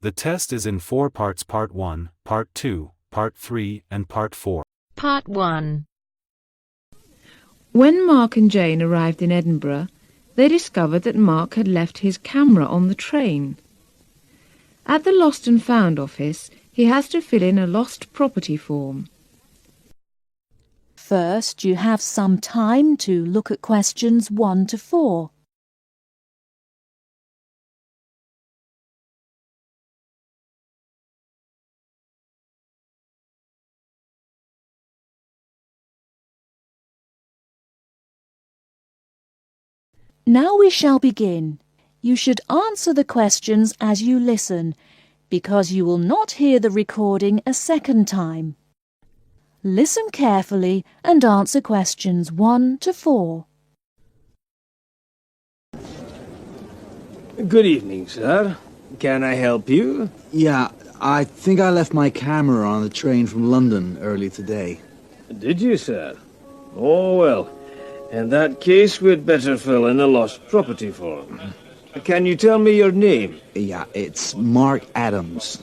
The test is in 4 parts: Part 1, Part 2, Part 3, and Part 4. Part 1. When Mark and Jane arrived in Edinburgh, they discovered that Mark had left his camera on the train. At the Lost and Found office, he has to fill in a lost property form. First, you have some time to look at questions 1 to 4. Now we shall begin. You should answer the questions as you listen, because you will not hear the recording a second time. Listen carefully and answer questions 1 to 4. Good evening, sir. Can I help you? Yeah, I think I left my camera on the train from London early today. Did you, sir? Oh, well. In that case, we'd better fill in a lost property form. Can you tell me your name? Yeah, it's Mark Adams.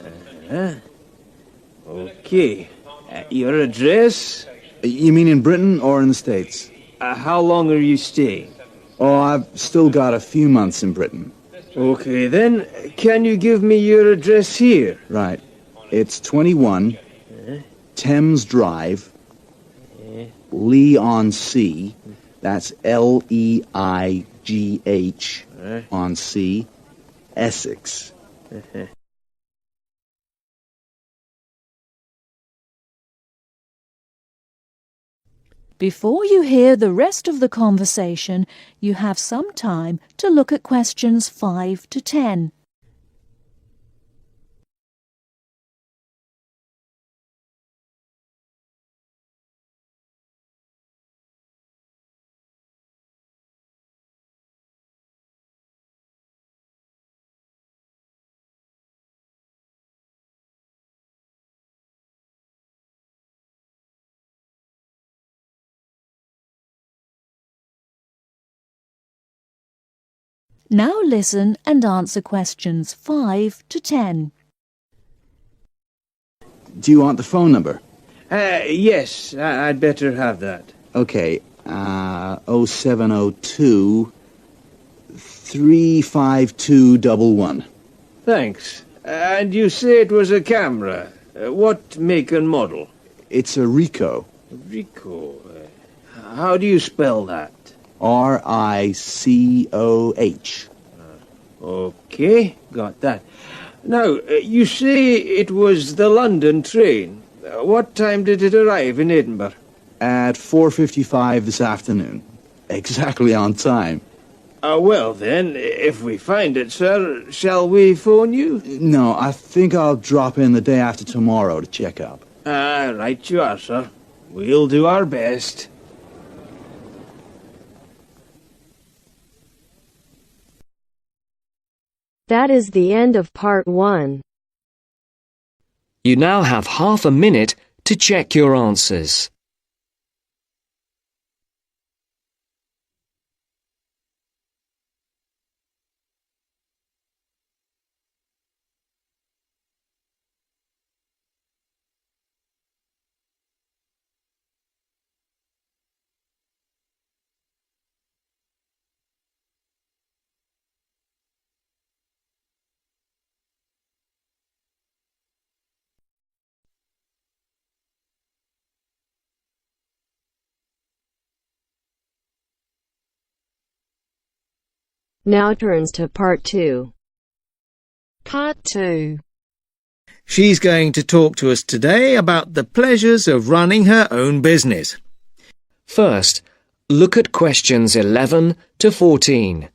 Okay. Your address? You mean in Britain or in the States? How long are you staying? Oh, I've still got a few months in Britain. Okay, then. Can you give me your address here? Right. It's 21 Thames Drive, Leigh-on-Sea. That's Leigh on Sea, Essex. Before you hear the rest of the conversation, you have some time to look at questions 5 to 10. Now listen and answer questions 5 to 10. Do you want the phone number? Yes, I'd better have that. Okay, 0702 35211. Thanks. And you say it was a camera. What make and model? It's a Ricoh. Ricoh. How do you spell that? Ricoh. Okay, got that. Now, you say it was the London train. What time did it arrive in Edinburgh? At 4:55 this afternoon. Exactly on time. Well then, if we find it, sir, shall we phone you? No, I think I'll drop in the day after tomorrow to check up. Right you are, sir. We'll do our best. That is the end of Part 1. You now have half a minute to check your answers. Now turns to Part 2. Part 2. She's going to talk to us today about the pleasures of running her own business. First, look at questions 11 to 14.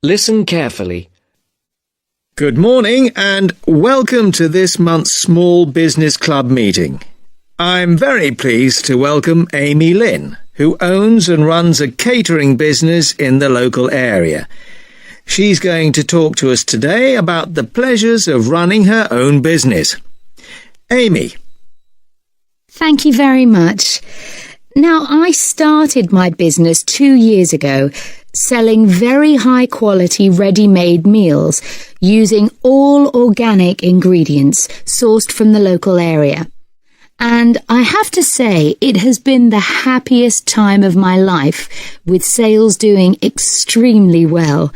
Listen carefully. Good morning and welcome to this month's Small Business Club meeting. I'm very pleased to welcome Amy Lynn, who owns and runs a catering business in the local area. She's going to talk to us today about the pleasures of running her own business. Amy. Thank you very much. Now, I started my business 2 years ago, selling very high-quality ready-made meals using all organic ingredients sourced from the local area. And I have to say, it has been the happiest time of my life, with sales doing extremely well.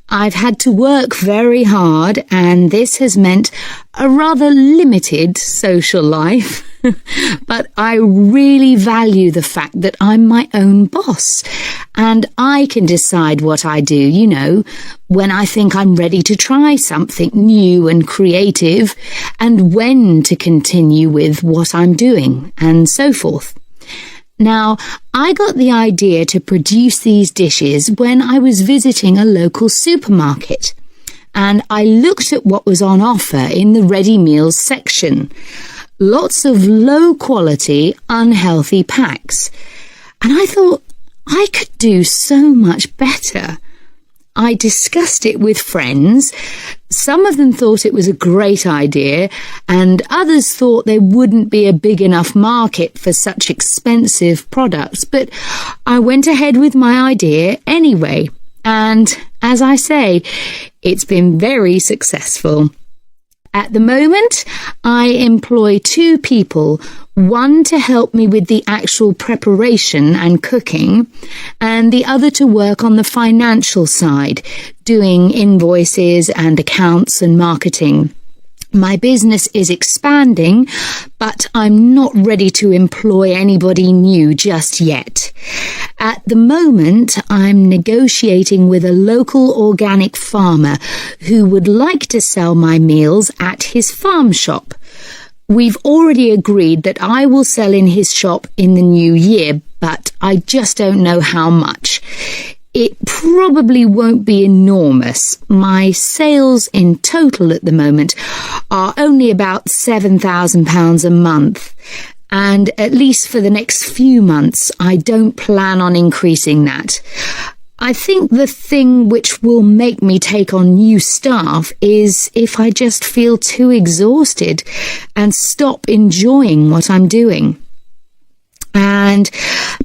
I've had to work very hard, and this has meant a rather limited social life. But I really value the fact that I'm my own boss, and I can decide what I do, when I think I'm ready to try something new and creative, and when to continue with what I'm doing, and so forth. Now, I got the idea to produce these dishes when I was visiting a local supermarket, and I looked at what was on offer in the ready meals section. Lots of low-quality, unhealthy packs. And I thought, I could do so much better. I discussed it with friends. Some of them thought it was a great idea, and others thought there wouldn't be a big enough market for such expensive products. But I went ahead with my idea anyway. And as I say, it's been very successful. At the moment, I employ 2 people, one to help me with the actual preparation and cooking, and the other to work on the financial side, doing invoices and accounts and marketing. My business is expanding, but I'm not ready to employ anybody new just yet. At the moment, I'm negotiating with a local organic farmer who would like to sell my meals at his farm shop. We've already agreed that I will sell in his shop in the new year, but I just don't know how much. It probably won't be enormous. My sales in total at the moment are only about £7,000 a month. And at least for the next few months, I don't plan on increasing that. I think the thing which will make me take on new staff is if I just feel too exhausted and stop enjoying what I'm doing. And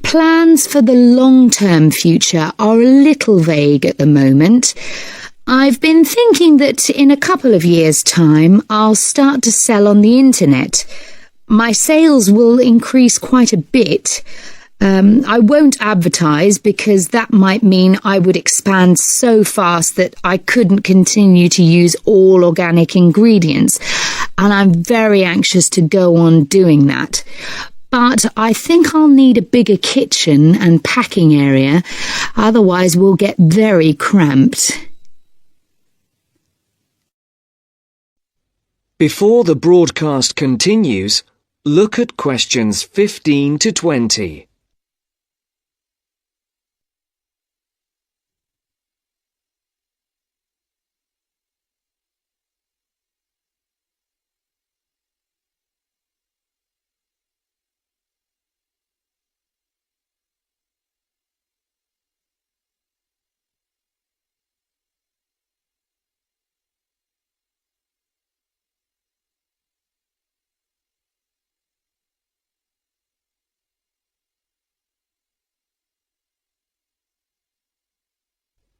plans for the long-term future are a little vague at the moment. I've been thinking that in a couple of years' time, I'll start to sell on the internet. My sales will increase quite a bit. I won't advertise because that might mean I would expand so fast that I couldn't continue to use all organic ingredients, and I'm very anxious to go on doing that. But I think I'll need a bigger kitchen and packing area, otherwise we'll get very cramped. Before the broadcast continues, look at questions 15 to 20.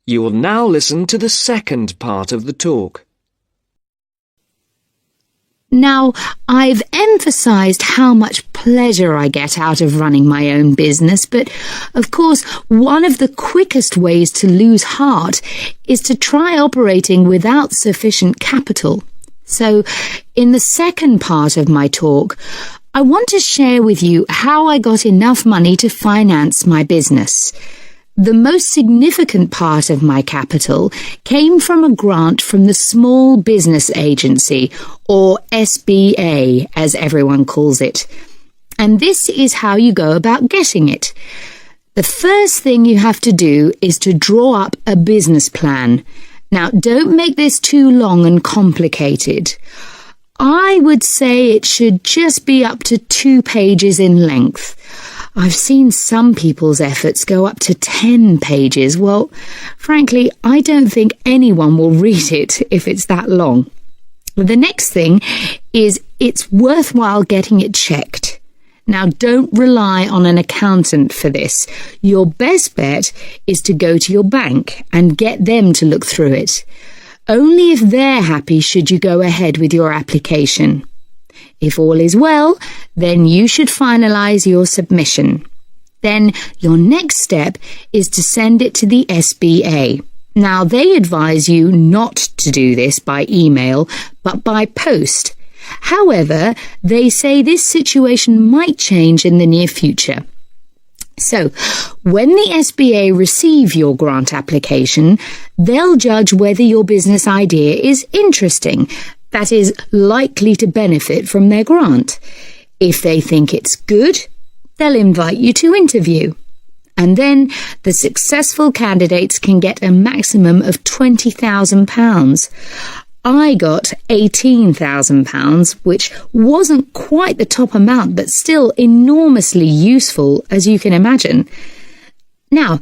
You will now listen to the second part of the talk. Now, I've emphasised how much pleasure I get out of running my own business, but of course, one of the quickest ways to lose heart is to try operating without sufficient capital. So, in the second part of my talk, I want to share with you how I got enough money to finance my business. The most significant part of my capital came from a grant from the Small Business Agency, or SBA, as everyone calls it. And this is how you go about getting it. The first thing you have to do is to draw up a business plan. Now, don't make this too long and complicated. I would say it should just be up to 2 pages in length. I've seen some people's efforts go up to 10 pages. Well, frankly, I don't think anyone will read it if it's that long. The next thing is it's worthwhile getting it checked. Now, don't rely on an accountant for this. Your best bet is to go to your bank and get them to look through it. Only if they're happy should you go ahead with your application. If all is well, then you should finalise your submission. Then your next step is to send it to the SBA. Now, they advise you not to do this by email, but by post. However, they say this situation might change in the near future. So, when the SBA receive your grant application, they'll judge whether your business idea is interesting, that is, likely to benefit from their grant. If they think it's good, they'll invite you to interview. And then the successful candidates can get a maximum of £20,000. I got £18,000, which wasn't quite the top amount, but still enormously useful, as you can imagine. Now,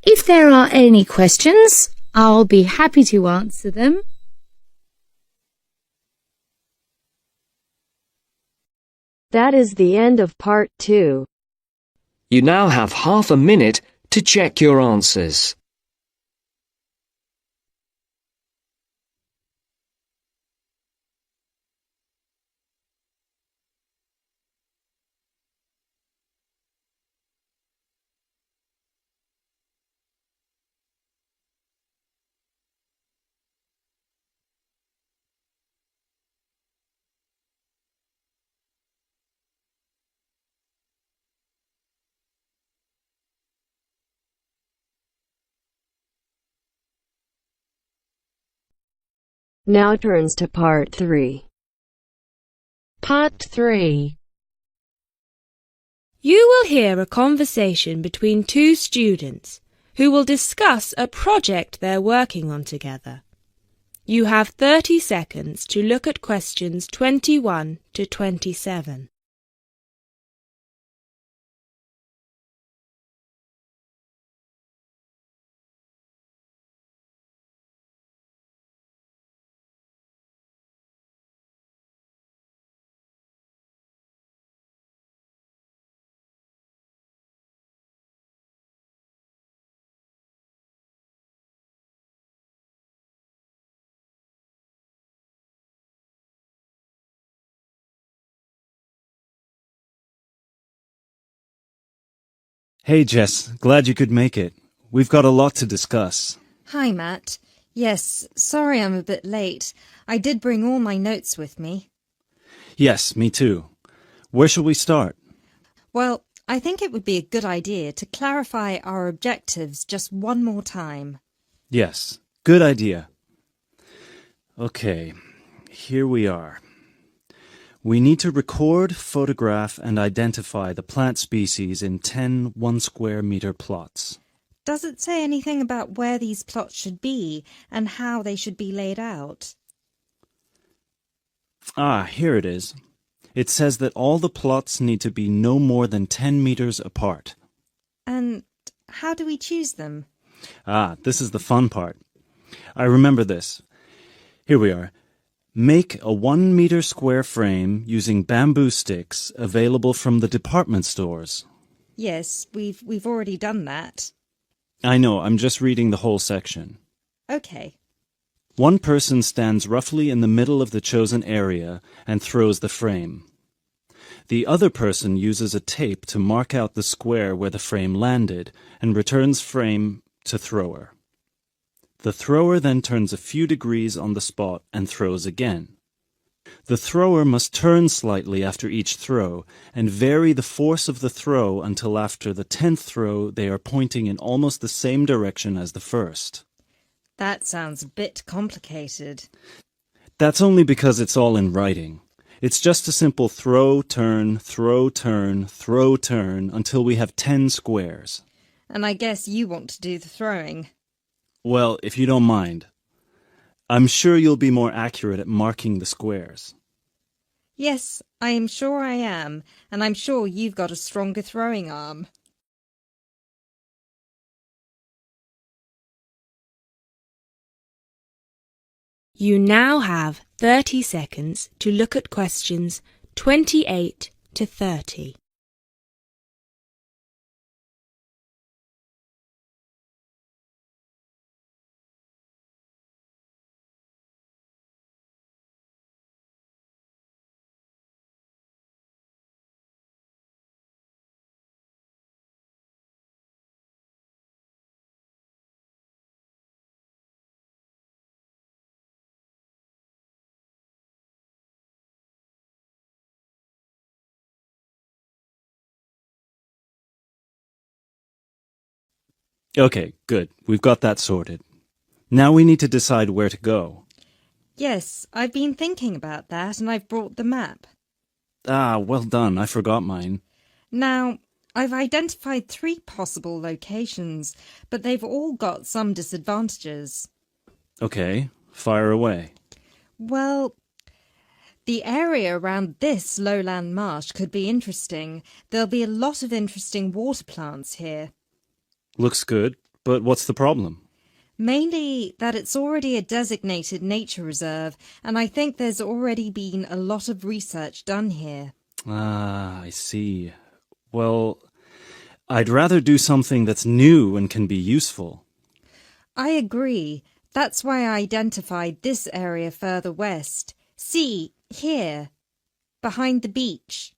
if there are any questions, I'll be happy to answer them. That is the end of part 2. You now have half a minute to check your answers. Now turns to part 3. Part 3. You will hear a conversation between 2 students who will discuss a project they're working on together. You have 30 seconds to look at questions 21 to 27. Hey Jess, glad you could make it. We've got a lot to discuss. Hi, Matt. Yes, sorry I'm a bit late. I did bring all my notes with me. Yes, me too. Where shall we start? Well, I think it would be a good idea to clarify our objectives just one more time. Yes, good idea. Okay, here we are. We need to record, photograph, and identify the plant species in 10 1-square-meter plots. Does it say anything about where these plots should be and how they should be laid out? Ah, here it is. It says that all the plots need to be no more than 10 meters apart. And how do we choose them? Ah, this is the fun part. I remember this. Here we are. Make a 1-meter square frame using bamboo sticks available from the department stores. Yes, we've already done that. I know, I'm just reading the whole section. Okay. One person stands roughly in the middle of the chosen area and throws the frame. The other person uses a tape to mark out the square where the frame landed and returns frame to thrower. The thrower then turns a few degrees on the spot and throws again. The thrower must turn slightly after each throw and vary the force of the throw until after the 10th throw they are pointing in almost the same direction as the first. That sounds a bit complicated. That's only because it's all in writing. It's just a simple throw, turn, throw, turn, throw, turn until we have 10 squares. and I guess you want to do the throwing. Well, if you don't mind. I'm sure you'll be more accurate at marking the squares. Yes, I am sure I am, and I'm sure you've got a stronger throwing arm. You now have 30 seconds to look at questions 28 to 30. Okay, good. We've got that sorted. Now we need to decide where to go. Yes, I've been thinking about that, and I've brought the map. Ah, well done. I forgot mine. Now, I've identified 3 possible locations, but they've all got some disadvantages. Okay, fire away. Well, the area around this lowland marsh could be interesting. There'll be a lot of interesting water plants here. Looks good, but what's the problem? Mainly that it's already a designated nature reserve, and I think there's already been a lot of research done here. Ah, I see. Well, I'd rather do something that's new and can be useful. I agree. That's why I identified this area further west. See, here, behind the beach.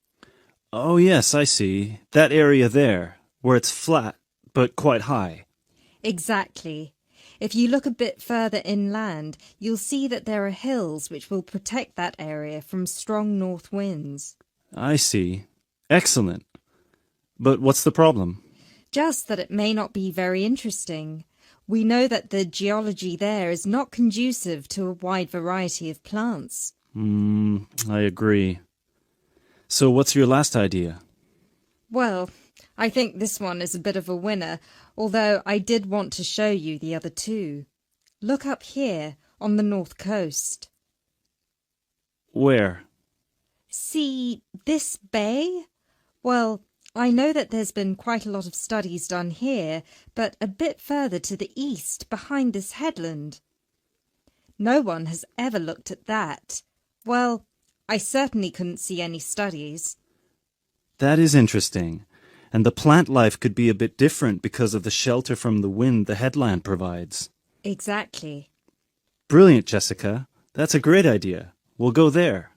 Oh, yes, I see. That area there, where it's flat, but quite high. Exactly. If you look a bit further inland, you'll see that there are hills which will protect that area from strong north winds. I see. Excellent. But what's the problem? Just that it may not be very interesting. We know that the geology there is not conducive to a wide variety of plants. I agree. So what's your last idea? Well, I think this one is a bit of a winner, although I did want to show you the other 2. Look up here on the north coast. Where? See this bay? Well, I know that there's been quite a lot of studies done here, but a bit further to the east, behind this headland. No one has ever looked at that. Well, I certainly couldn't see any studies. That is interesting. And the plant life could be a bit different because of the shelter from the wind the headland provides. Exactly. Brilliant, Jessica. That's a great idea. We'll go there.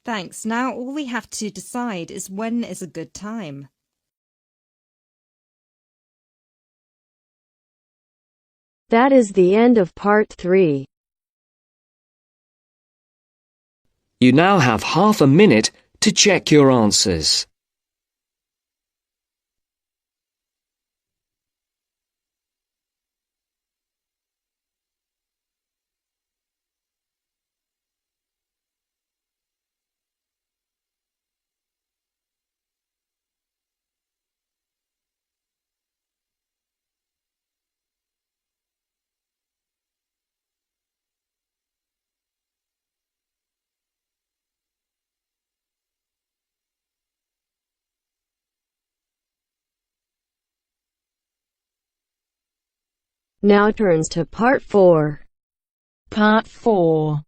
Thanks. Now all we have to decide is when is a good time. That is the end of part 3. You now have half a minute to check your answers. Now turns to part 4. Part 4.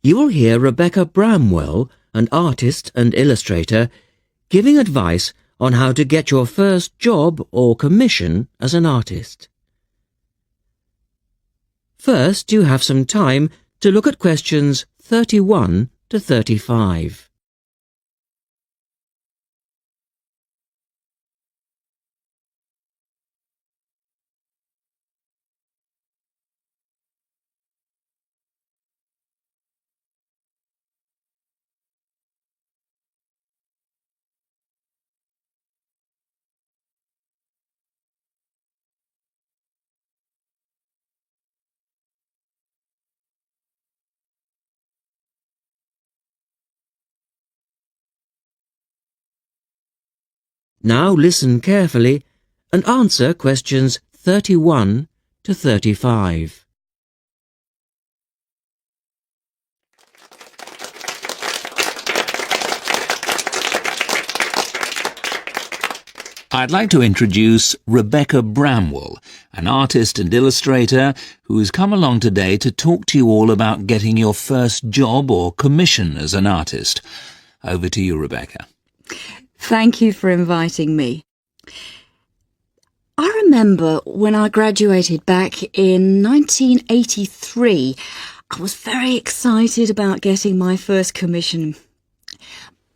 You will hear Rebecca Bramwell, an artist and illustrator, giving advice on how to get your first job or commission as an artist. First, you have some time to look at questions 31 to 35. Now listen carefully and answer questions 31 to 35. I'd like to introduce Rebecca Bramwell, an artist and illustrator who has come along today to talk to you all about getting your first job or commission as an artist. Over to you, Rebecca. Thank you for inviting me. I remember when I graduated back in 1983, I was very excited about getting my first commission.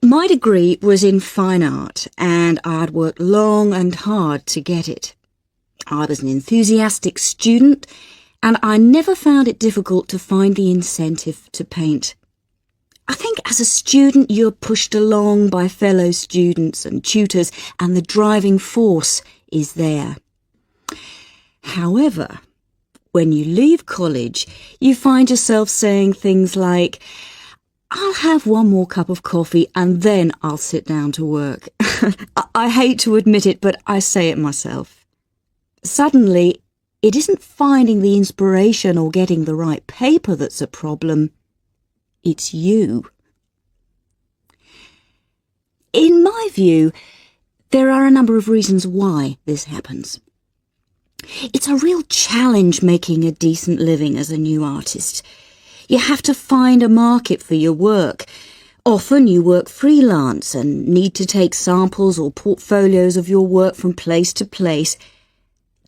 My degree was in fine art, and I'd worked long and hard to get it. I was an enthusiastic student, and I never found it difficult to find the incentive to paint. I think as a student you're pushed along by fellow students and tutors, and the driving force is there. However, when you leave college, you find yourself saying things like, I'll have one more cup of coffee and then I'll sit down to work. I hate to admit it, but I say it myself. Suddenly, it isn't finding the inspiration or getting the right paper that's a problem. It's you. In my view, there are a number of reasons why this happens. It's a real challenge making a decent living as a new artist. You have to find a market for your work. Often you work freelance and need to take samples or portfolios of your work from place to place.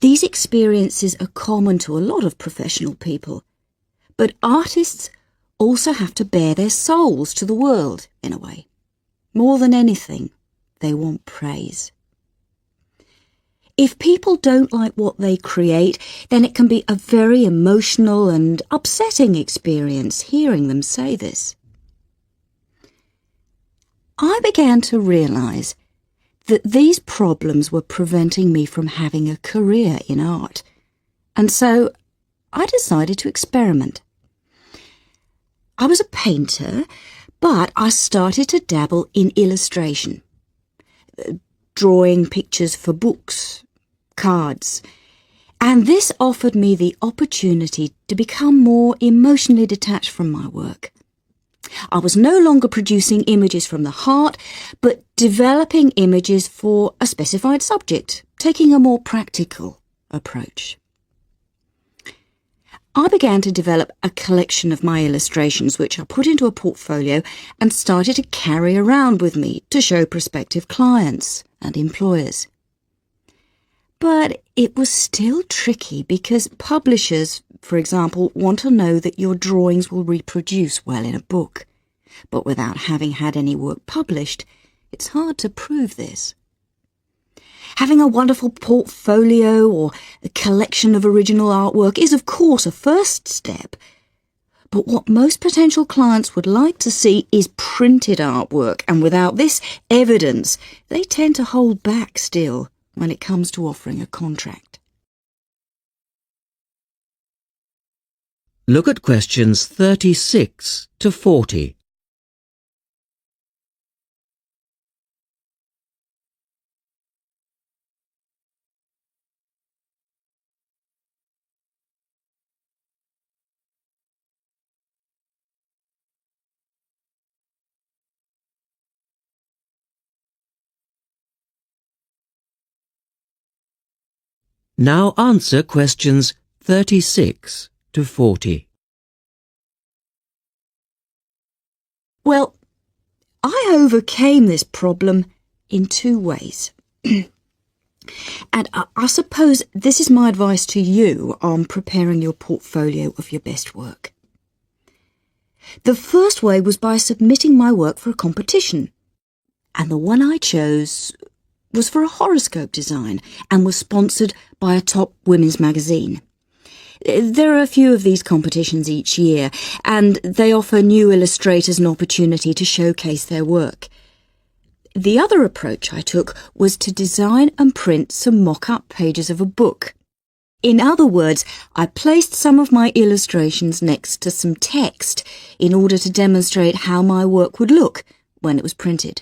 These experiences are common to a lot of professional people. But artists also have to bare their souls to the world, in a way. More than anything, they want praise. If people don't like what they create, then it can be a very emotional and upsetting experience hearing them say this. I began to realise that these problems were preventing me from having a career in art, and so I decided to experiment. I was a painter, but I started to dabble in illustration, drawing pictures for books, cards, and this offered me the opportunity to become more emotionally detached from my work. I was no longer producing images from the heart, but developing images for a specified subject, taking a more practical approach. I began to develop a collection of my illustrations, which I put into a portfolio and started to carry around with me to show prospective clients and employers. But it was still tricky because publishers, for example, want to know that your drawings will reproduce well in a book. But without having had any work published, it's hard to prove this. Having a wonderful portfolio or a collection of original artwork is, of course, a first step. But what most potential clients would like to see is printed artwork, and without this evidence, they tend to hold back still when it comes to offering a contract. Look at questions 36 to 40. Now answer questions 36 to 40. Well, I overcame this problem in two ways. And I suppose this is my advice to you on preparing your portfolio of your best work. The first way was by submitting my work for a competition, and the one I chose was for a horoscope design and was sponsored by a top women's magazine. There are a few of these competitions each year, and they offer new illustrators an opportunity to showcase their work. The other approach I took was to design and print some mock-up pages of a book. In other words, I placed some of my illustrations next to some text in order to demonstrate how my work would look when it was printed.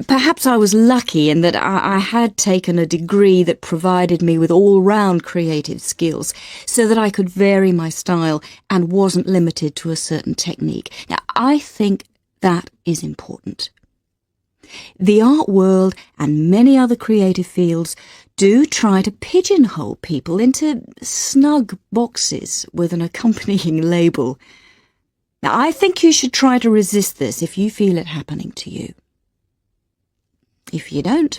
Perhaps I was lucky in that I had taken a degree that provided me with all-round creative skills so that I could vary my style and wasn't limited to a certain technique. Now, I think that is important. The art world and many other creative fields do try to pigeonhole people into snug boxes with an accompanying label. Now, I think you should try to resist this if you feel it happening to you. If you don't,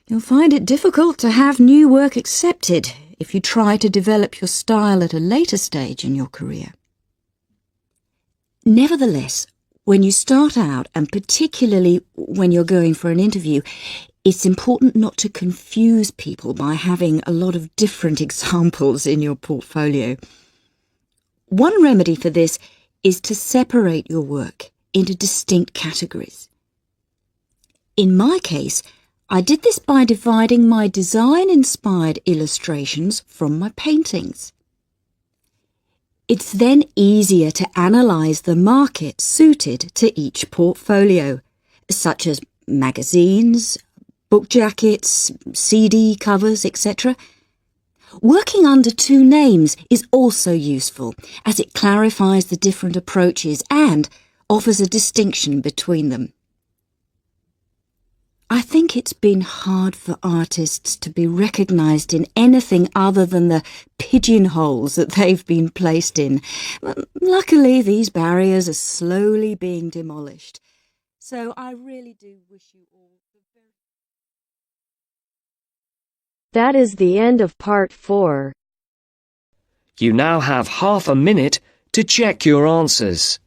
you'll find it difficult to have new work accepted if you try to develop your style at a later stage in your career. Nevertheless, when you start out, and particularly when you're going for an interview, it's important not to confuse people by having a lot of different examples in your portfolio. One remedy for this is to separate your work into distinct categories. In my case, I did this by dividing my design-inspired illustrations from my paintings. It's then easier to analyse the market suited to each portfolio, such as magazines, book jackets, CD covers, etc. Working under two names is also useful, as it clarifies the different approaches and offers a distinction between them. I think it's been hard for artists to be recognised in anything other than the pigeonholes that they've been placed in. Luckily, these barriers are slowly being demolished. So I really do wish you all the very... That is the end of part 4. You now have half a minute to check your answers.